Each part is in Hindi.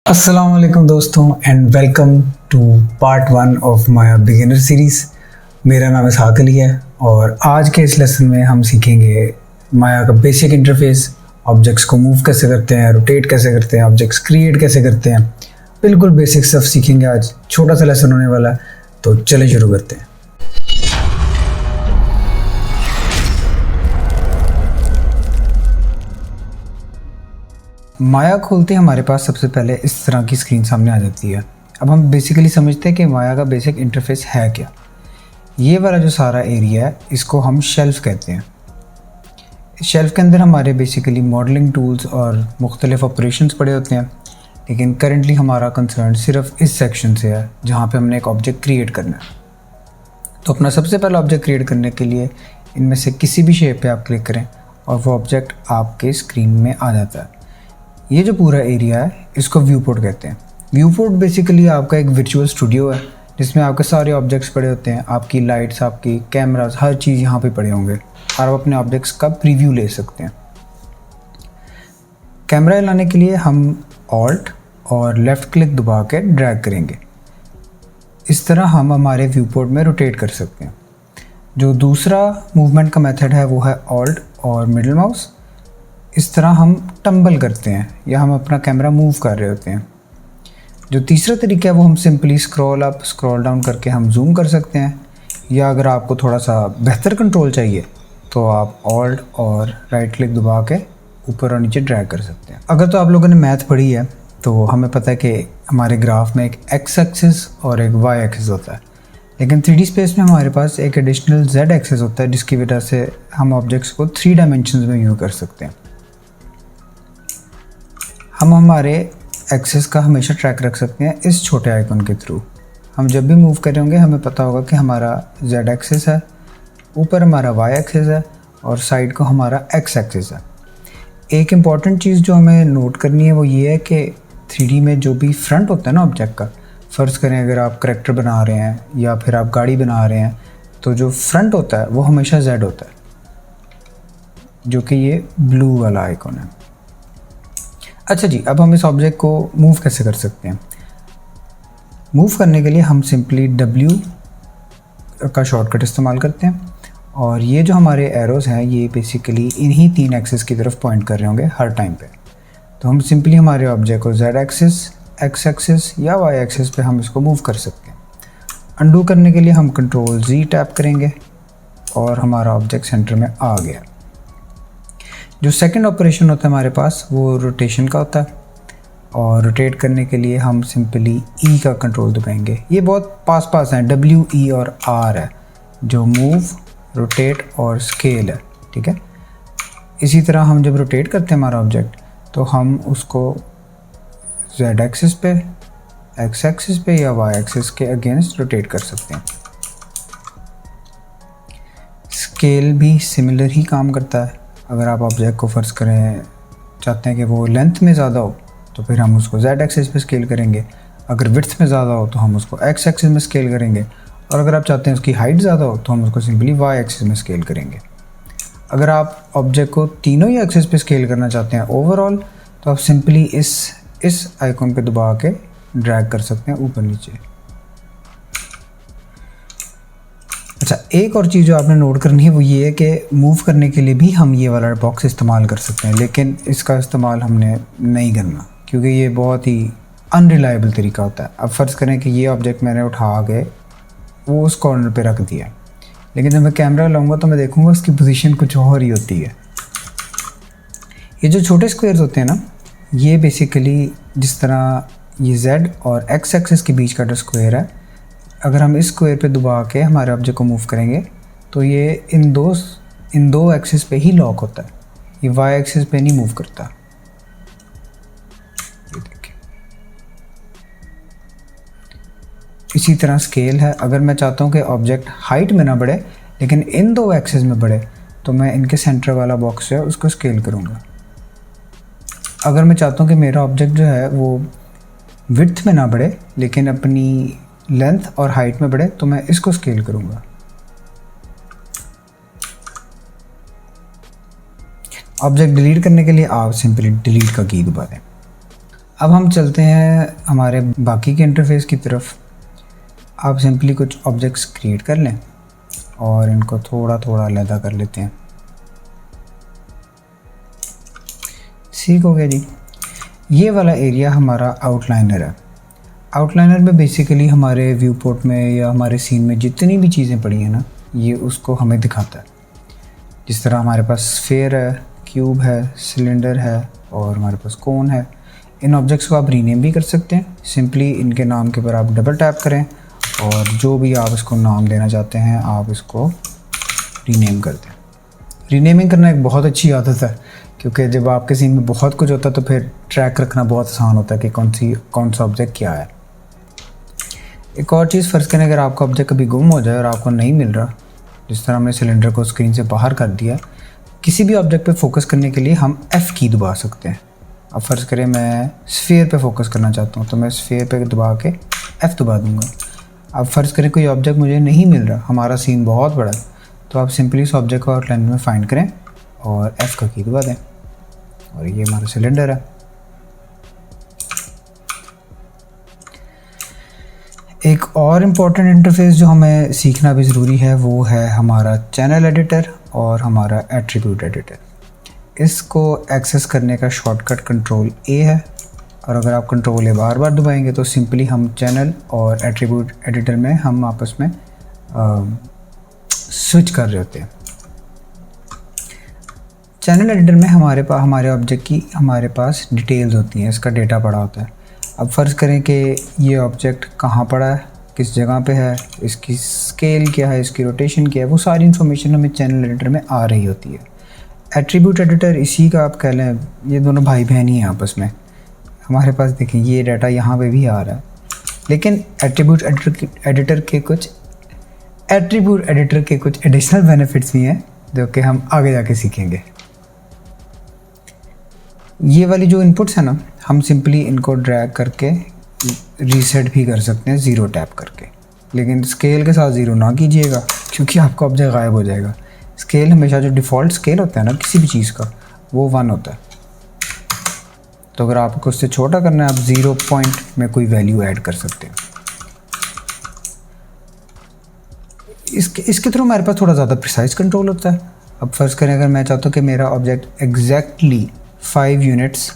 अस्सलाम वालेकुम दोस्तों and welcome to part 1 of Maya beginner series. मेरा नाम इसहाक अली है और आज के इस लेसन में हम सीखेंगे माया का बेसिक इंटरफेस, ऑब्जेक्ट्स को मूव कैसे करते हैं, रोटेट कैसे करते हैं, ऑब्जेक्ट्स क्रिएट कैसे करते हैं। बिल्कुल बेसिक स्टफ सीखेंगे आज। छोटा सा लेसन होने वाला है, तो चले शुरू करते हैं। माया खोलते ही हमारे पास सबसे पहले इस तरह की स्क्रीन सामने आ जाती है। अब हम बेसिकली समझते हैं कि माया का बेसिक इंटरफेस है क्या। ये वाला जो सारा एरिया है इसको हम शेल्फ कहते हैं। इस शेल्फ के अंदर हमारे बेसिकली मॉडलिंग टूल्स और मुख्तलिफ ऑपरेशंस पड़े होते हैं, लेकिन करंटली हमारा कंसर्न सिर्फ इस सेक्शन से है जहाँ पे हमने एक ऑब्जेक्ट क्रिएट करना है। तो अपना सबसे पहला ऑब्जेक्ट क्रिएट करने के लिए इनमें से किसी भी शेप पे आप क्लिक करें और वो ऑब्जेक्ट आपके स्क्रीन में आ जाता है। ये जो पूरा एरिया है इसको व्यू पोर्ट कहते हैं। व्यू पोर्ट बेसिकली आपका एक वर्चुअल स्टूडियो है जिसमें आपके सारे ऑब्जेक्ट्स पड़े होते हैं, आपकी लाइट्स, आपकी कैमरास, हर चीज़ यहाँ पे पड़े होंगे और आप अपने ऑब्जेक्ट्स का प्रीव्यू ले सकते हैं। कैमरा लाने के लिए हम ऑल्ट और लेफ़्ट क्लिक दबा के ड्रैग करेंगे। इस तरह हम हमारे व्यू पोर्ट में रोटेट कर सकते हैं। जो दूसरा मूवमेंट का मेथड है वो है ऑल्ट और मिडल माउस। इस तरह हम टम्बल करते हैं या हम अपना कैमरा मूव कर रहे होते हैं। जो तीसरा तरीका है वो हम simply scroll up scroll down करके हम जूम कर सकते हैं, या अगर आपको थोड़ा सा बेहतर कंट्रोल चाहिए तो आप ऑल्ट और राइट क्लिक दबा के ऊपर और नीचे ड्रैग कर सकते हैं। अगर तो आप लोगों ने मैथ पढ़ी है तो हमें पता है कि हमारे ग्राफ में एक एक्स एक्सिस और एक वाई एक्सिस होता है, लेकिन 3D स्पेस में हमारे पास एक एडिशनल जेड एक्सिस होता है जिसकी वजह से हम ऑब्जेक्ट्स को 3 डायमेंशंस में व्यू कर सकते हैं। हम हमारे एक्सेस का हमेशा ट्रैक रख सकते हैं इस छोटे आइकन के थ्रू। हम जब भी मूव करेंगे हमें पता होगा कि हमारा जेड एक्सिस है, ऊपर हमारा वाई एक्सिस है और साइड को हमारा एक्स एक्सिस है। एक इम्पॉर्टेंट चीज़ जो हमें नोट करनी है वो ये है कि 3D में जो भी फ्रंट होता है ना ऑब्जेक्ट का, फ़र्ज़ करें अगर आप करैक्टर बना रहे हैं या फिर आप गाड़ी बना रहे हैं, तो जो फ्रंट होता है वो हमेशा जेड होता है, जो कि ये ब्लू वाला आइकन है। अच्छा जी, अब हम इस ऑब्जेक्ट को मूव कैसे कर सकते हैं। मूव करने के लिए हम सिंपली W का शॉर्टकट इस्तेमाल करते हैं और ये जो हमारे एरोज़ हैं ये बेसिकली इन्हीं 3 एक्सिस की तरफ पॉइंट कर रहे होंगे हर टाइम पे। तो हम सिंपली हमारे ऑब्जेक्ट को Z एक्सिस, X एक्सिस या Y एक्सिस पे हम इसको मूव कर सकते हैं। अंडू करने के लिए हम कंट्रोल Z टैप करेंगे और हमारा ऑब्जेक्ट सेंटर में आ गया। जो सेकंड ऑपरेशन होता है हमारे पास वो रोटेशन का होता है, और रोटेट करने के लिए हम सिंपली E का कंट्रोल दबाएंगे। ये बहुत पास पास हैं, W, E और R है जो मूव, रोटेट और स्केल है, ठीक है। इसी तरह हम जब रोटेट करते हैं हमारा ऑब्जेक्ट तो हम उसको Z एक्सिस पे, X एक्सिस पे या Y एक्सिस के अगेंस्ट रोटेट कर सकते हैं। स्केल भी सिमिलर ही काम करता है। अगर आप ऑब्जेक्ट को फ़र्ज़ करें चाहते हैं कि वो लेंथ में ज़्यादा हो तो फिर हम उसको Z एक्सिस पे स्केल करेंगे, अगर विड्थ में ज़्यादा हो तो हम उसको X एक्सिस में स्केल करेंगे, और अगर आप चाहते हैं उसकी हाइट ज़्यादा हो तो हम उसको सिंपली Y एक्सिस में स्केल करेंगे। अगर आप ऑब्जेक्ट को तीनों ही एक्सिस पे स्केल करना चाहते हैं ओवरऑल, तो आप सिंपली इस आइकन पे दबा के ड्रैग कर सकते हैं ऊपर नीचे। अच्छा, एक और चीज़ जो आपने नोट करनी है वो ये है कि मूव करने के लिए भी हम ये वाला बॉक्स इस्तेमाल कर सकते हैं, लेकिन इसका इस्तेमाल हमने नहीं करना क्योंकि ये बहुत ही अनरिलायबल तरीका होता है। अब फ़र्ज़ करें कि ये ऑब्जेक्ट मैंने उठा के वो उस कॉर्नर पे रख दिया, लेकिन जब मैं कैमरा लाऊंगा तो मैं देखूंगा उसकी पोजीशन कुछ और ही होती है। ये जो छोटे स्क्वायर्स होते हैं ना, ये बेसिकली जिस तरह ये Z और X एक्सिस के बीच का जो स्क्वायर है, अगर हम इस स्क्वायर पे दबा के हमारे ऑब्जेक्ट को मूव करेंगे तो ये इन दो एक्सिस पे ही लॉक होता है, ये Y एक्सिस पे नहीं मूव करता। ये देखिए, इसी तरह स्केल है। अगर मैं चाहता हूँ कि ऑब्जेक्ट हाइट में ना बढ़े लेकिन इन 2 एक्सिस में बढ़े तो मैं इनके सेंटर वाला बॉक्स जो है उसको स्केल करूँगा। अगर मैं चाहता हूँ कि मेरा ऑब्जेक्ट जो है वो विड्थ में ना बढ़े लेकिन अपनी लेंथ और हाइट में बढ़े तो मैं इसको स्केल करूँगा। ऑब्जेक्ट डिलीट करने के लिए आप सिंपली डिलीट का की दबा दें। अब हम चलते हैं हमारे बाकी के इंटरफेस की तरफ। आप सिंपली कुछ ऑब्जेक्ट्स क्रिएट कर लें और इनको थोड़ा थोड़ा अलग कर लेते हैं। ठीक हो गया जी। ये वाला एरिया हमारा आउटलाइनर है। आउटलाइनर में बेसिकली हमारे व्यू पोर्ट में या हमारे सीन में जितनी भी चीज़ें पड़ी हैं ना, ये उसको हमें दिखाता है। जिस तरह हमारे पास स्फीयर है, क्यूब है, सिलेंडर है और हमारे पास कोन है। इन ऑब्जेक्ट्स को आप रीनेम भी कर सकते हैं। सिंपली इनके नाम के ऊपर आप डबल टैप करें और जो भी आप इसको नाम देना चाहते हैं आप इसको रीनेम कर दें। रीनेमिंग करना एक बहुत अच्छी आदत है, क्योंकि जब आपके सीन में बहुत कुछ होता है तो फिर ट्रैक रखना बहुत आसान होता है कि कौन सा ऑब्जेक्ट क्या है। एक और चीज़, फ़र्ज़ करें अगर आपका ऑब्जेक्ट कभी गुम हो जाए और आपको नहीं मिल रहा, जिस तरह हमने सिलेंडर को स्क्रीन से बाहर कर दिया, किसी भी ऑब्जेक्ट पे फोकस करने के लिए हम F की दबा सकते हैं। अब फ़र्ज़ करें मैं स्फीयर पे फोकस करना चाहता हूँ तो मैं स्फीयर पे दबा के F दबा दूँगा। अब फ़र्ज़ करें कोई ऑब्जेक्ट मुझे नहीं मिल रहा, हमारा सीन बहुत बड़ा है, तो आप सिंपली इस ऑब्जेक्ट को आउटलाइन में फाइंड करें और F का की दबा दें और ये हमारा सिलेंडर है। एक और इम्पॉर्टेंट इंटरफेस जो हमें सीखना भी ज़रूरी है वो है हमारा चैनल एडिटर और हमारा एट्रीब्यूट एडिटर। इसको एक्सेस करने का शॉर्टकट कंट्रोल ए है और अगर आप कंट्रोल ए बार बार दबाएंगे तो सिंपली हम चैनल और एट्रीब्यूट एडिटर में हम आपस में स्विच कर रहे होते हैं। चैनल एडिटर में हमारे ऑब्जेक्ट की हमारे पास डिटेल्स होती हैं, इसका डेटा पड़ा होता है। अब फ़र्ज़ करें कि ये ऑब्जेक्ट कहाँ पड़ा है, किस जगह पे है, इसकी स्केल क्या है, इसकी रोटेशन क्या है, वो सारी इन्फॉर्मेशन हमें चैनल एडिटर में आ रही होती है। एट्रीब्यूट एडिटर इसी का आप कह लें, ये दोनों भाई बहन ही हैं आपस में। हमारे पास देखें ये डाटा यहाँ पे भी आ रहा है, लेकिन एट्रीब्यूट एडिटर के कुछ एडिशनल बेनिफिट्स भी हैं जो कि हम आगे जाके सीखेंगे। ये वाली जो इनपुट्स है ना, हम सिंपली इनको ड्रैग करके रीसेट भी कर सकते हैं ज़ीरो टैप करके, लेकिन स्केल के साथ ज़ीरो ना कीजिएगा क्योंकि आपका ऑब्जेक्ट गायब हो जाएगा। स्केल हमेशा जो डिफ़ॉल्ट स्केल होता है ना किसी भी चीज़ का, वो 1 होता है। तो अगर आपको उससे छोटा करना है आप 0 पॉइंट में कोई वैल्यू ऐड कर सकते हैं। इसके थ्रू हमारे पास थोड़ा ज़्यादा प्रिसाइज कंट्रोल होता है। अब फ़र्ज़ करें अगर मैं चाहता हूँ कि मेरा ऑब्जेक्ट एग्जैक्टली 5 यूनिट्स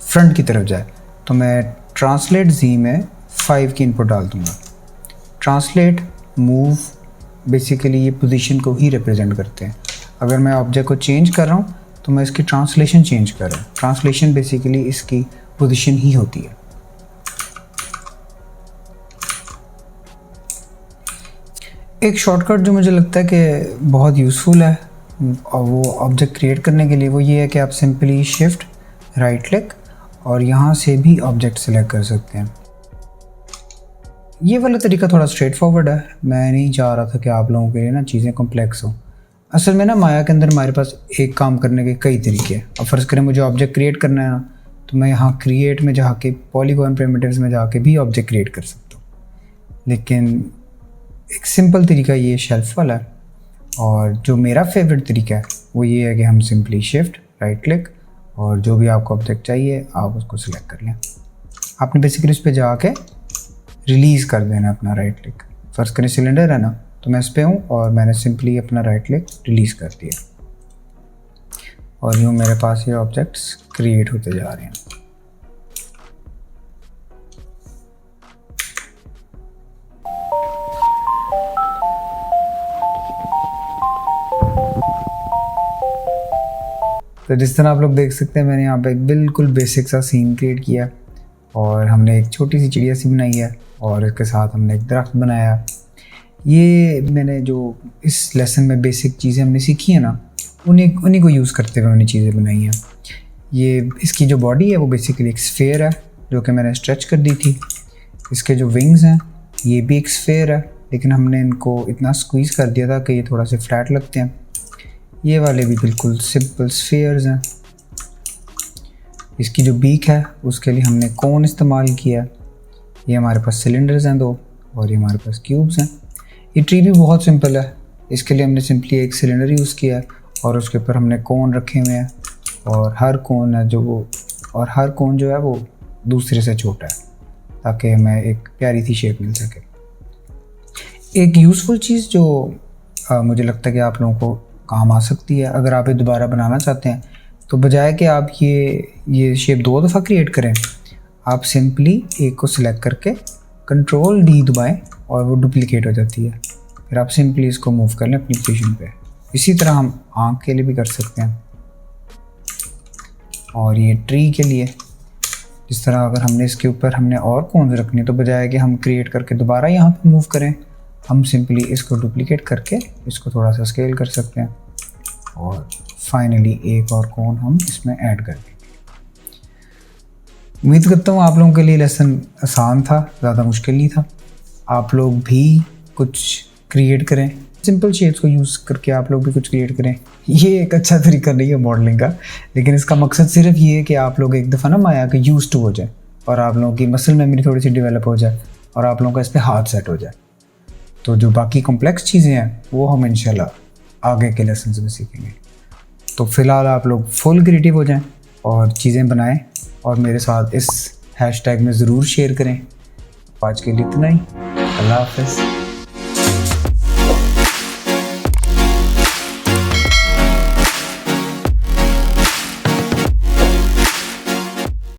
फ्रंट की तरफ जाए, तो मैं ट्रांसलेट जी में 5 की इनपुट डाल दूँगा। ट्रांसलेट, मूव बेसिकली ये पोजीशन को ही रिप्रेजेंट करते हैं। अगर मैं ऑब्जेक्ट को चेंज कर रहा हूँ तो मैं इसकी ट्रांसलेशन चेंज कर रहा हूँ। ट्रांसलेशन बेसिकली इसकी पोजीशन ही होती है। एक शॉर्टकट जो मुझे लगता है कि बहुत यूज़फुल है और वो ऑब्जेक्ट क्रिएट करने के लिए, वो ये है कि आप सिंपली शिफ्ट राइट क्लिक और यहाँ से भी ऑब्जेक्ट सेलेक्ट कर सकते हैं। ये वाला तरीका थोड़ा स्ट्रेट फॉरवर्ड है। मैं नहीं चाह रहा था कि आप लोगों के लिए ना चीज़ें कॉम्प्लेक्स हो। असल में ना माया के अंदर हमारे पास एक काम करने के कई तरीके हैं। अब फ़र्ज़ करें मुझे ऑब्जेक्ट क्रिएट करना है ना, तो मैं यहाँ क्रिएट में जाके पॉलीगॉन प्रिमिटिव्स में जाके भी ऑब्जेक्ट क्रिएट कर सकता हूँ, लेकिन एक सिंपल तरीका ये शेल्फ वाला है। और जो मेरा फेवरेट तरीका है वो ये है कि हम सिंपली शिफ्ट राइट क्लिक और जो भी आपको ऑब्जेक्ट चाहिए आप उसको सिलेक्ट कर लें। आपने बेसिकली उस पर जाके रिलीज़ कर देना अपना राइट क्लिक। फ़र्ज़ करें सिलेंडर है ना, तो मैं इस पर हूँ और मैंने सिंपली अपना राइट क्लिक रिलीज़ कर दिया और यूँ मेरे पास ये ऑब्जेक्ट्स क्रिएट होते जा रहे हैं। तो जिस तरह आप लोग देख सकते हैं मैंने यहाँ पे एक बिल्कुल बेसिक सा सीन क्रिएट किया और हमने एक छोटी सी चिड़िया सी बनाई है और इसके साथ हमने एक दरख्त बनाया। ये मैंने जो इस लेसन में बेसिक चीज़ें हमने सीखी हैं ना, उन्हीं को यूज़ करते हुए मैंने चीज़ें बनाई हैं। ये इसकी जो बॉडी है वो बेसिकली एक स्फीयर है जो कि मैंने स्ट्रेच कर दी थी। इसके जो विंग्स हैं ये भी एक स्फीयर है, लेकिन हमने इनको इतना स्क्वीज़ कर दिया था कि ये थोड़ा से फ्लैट लगते हैं। ये वाले भी बिल्कुल सिंपल स्फीयर्स हैं। इसकी जो बीक है उसके लिए हमने कोन इस्तेमाल किया। ये हमारे पास सिलेंडर्स हैं 2 और ये हमारे पास क्यूब्स हैं। ये ट्री भी बहुत सिंपल है। इसके लिए हमने सिंपली एक सिलेंडर यूज़ किया है और उसके ऊपर हमने कोन रखे हुए हैं और हर कोन जो है वो दूसरे से छोटा है, ताकि हमें एक प्यारी सी शेप मिल सके। एक यूज़फुल चीज़ जो मुझे लगता है कि आप लोगों को काम आ सकती है, अगर आप ये दोबारा बनाना चाहते हैं, तो बजाय कि आप ये शेप 2 दफ़ा क्रिएट करें, आप सिंपली एक को सिलेक्ट करके कंट्रोल D दबाएं और वो डुप्लीकेट हो जाती है। फिर आप सिंपली इसको मूव कर लें अपनी पोजीशन पे। इसी तरह हम आँख के लिए भी कर सकते हैं, और ये ट्री के लिए जिस तरह अगर हमने इसके ऊपर हमने और कॉन्स रखनी, तो बजाय कि हम क्रिएट करके दोबारा यहाँ पे मूव करें, हम सिंपली इसको डुप्लीकेट करके इसको थोड़ा सा स्केल कर सकते हैं और फाइनली एक और कॉन हम इसमें ऐड कर देंगे। उम्मीद करता हूँ आप लोगों के लिए लेसन आसान था, ज़्यादा मुश्किल नहीं था। आप लोग भी कुछ क्रिएट करें, सिंपल शेप्स को यूज़ करके आप लोग भी कुछ क्रिएट करें। ये एक अच्छा तरीका नहीं है मॉडलिंग का, लेकिन इसका मकसद सिर्फ ये है कि आप लोग एक दफ़ा ना माया के यूज़ टू हो जाए और आप लोगों की मसल मेमोरी थोड़ी सी डेवलप हो जाए और आप लोगों का इस पर हाथ सेट हो जाए। तो जो बाकी कॉम्प्लेक्स चीज़ें हैं वो हम इंशाल्लाह आगे के लेसन में सीखेंगे। तो फ़िलहाल आप लोग फुल क्रिएटिव हो जाएं और चीज़ें बनाएं और मेरे साथ इस हैशटैग में ज़रूर शेयर करें। आज के लिए इतना ही। अल्लाह हाफ़िज़।